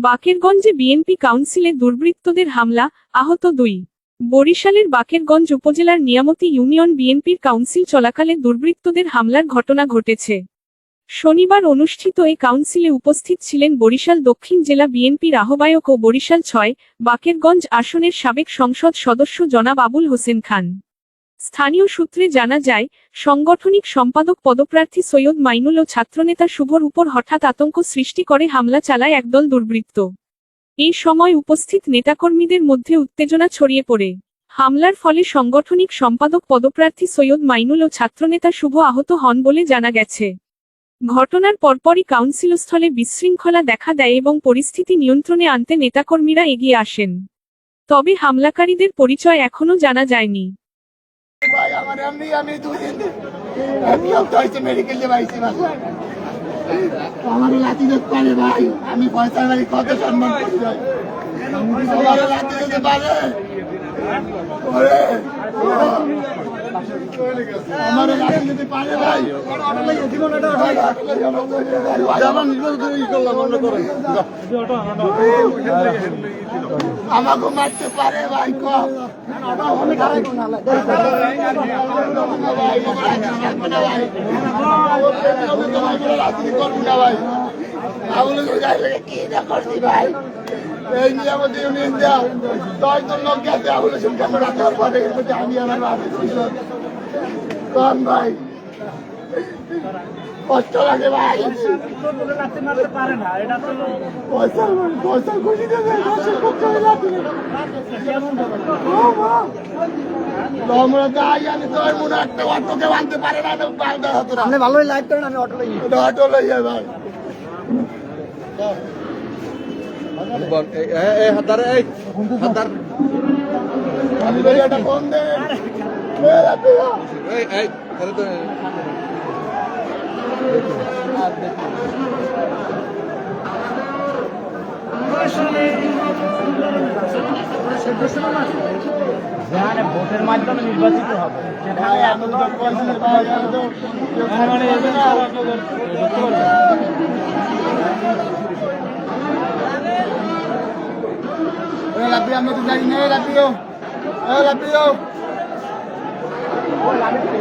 বাকেরগঞ্জে BNP কাউন্সিলে দুর্বৃত্তদের হামলা, আহত 2। বরিশালের বাকেরগঞ্জ উপজেলার নিয়ামতি ইউনিয়ন বিএনপির কাউন্সিল চলাকালে দুর্বৃত্তদের হামলার ঘটনা ঘটেছে। শনিবার অনুষ্ঠিত এ কাউন্সিলে উপস্থিত ছিলেন বরিশাল দক্ষিণ জেলা বিএনপির আহ্বায়ক ও বরিশাল 6, বাকেরগঞ্জ আসনের সাবেক সংসদ সদস্য জনাব আবুল হোসেন খান। স্থানীয় সূত্রে জানা যায়, সাংগঠনিক সম্পাদক পদপ্রার্থী সৈয়দ মাইনুল ও ছাত্রনেতা শুভর উপর হঠাৎ আতঙ্ক সৃষ্টি করে হামলা চালায় একদল দুর্বৃত্ত। এই সময় উপস্থিত নেতাকর্মীদের মধ্যে উত্তেজনা ছড়িয়ে পড়ে। হামলার ফলে সাংগঠনিক সম্পাদক পদপ্রার্থী সৈয়দ মাইনুল ও ছাত্রনেতা শুভ আহত হন বলে জানা গেছে। ঘটনার পরপরই কাউন্সিলস্থলে বিশৃঙ্খলা দেখা দেয় এবং পরিস্থিতি নিয়ন্ত্রণে আনতে নেতাকর্মীরা এগিয়ে আসেন। তবে হামলাকারীদের পরিচয় এখনো জানা যায়নি। আমার লাঠি যেতে পারে ভাই, আমি পয়সা বাড়ি কত সম্মান করি ভাই, আমার লাঠি যেতে পারে, আমার লাঠি যেতে পারে ভাই, আমাকে মারতে পারে ভাই, কম করবো না ভাই, কি না করছি ভাই, এই নিয়ে আমাদের ইউনিয়ন দেওয়া 10 জন লোক গেছে, আবুল হোসেন খান রাখার পরে আমি আমার কম ভাই, কষ্ট লাগে ভাই, পয়সা খুশি দেবে, আমরা যাই, আমি তো মনে একটা অটোকে বাঁধতে পারে না, আপনি ভালোই লাইভ করেন, আমি অটো লই যাই ভাই। ফোন দে যেখানে ভোটের মাধ্যমে নির্বাচিত হবে সেখানে আমি তো জানি না, রাপিও রাপিও রাপিও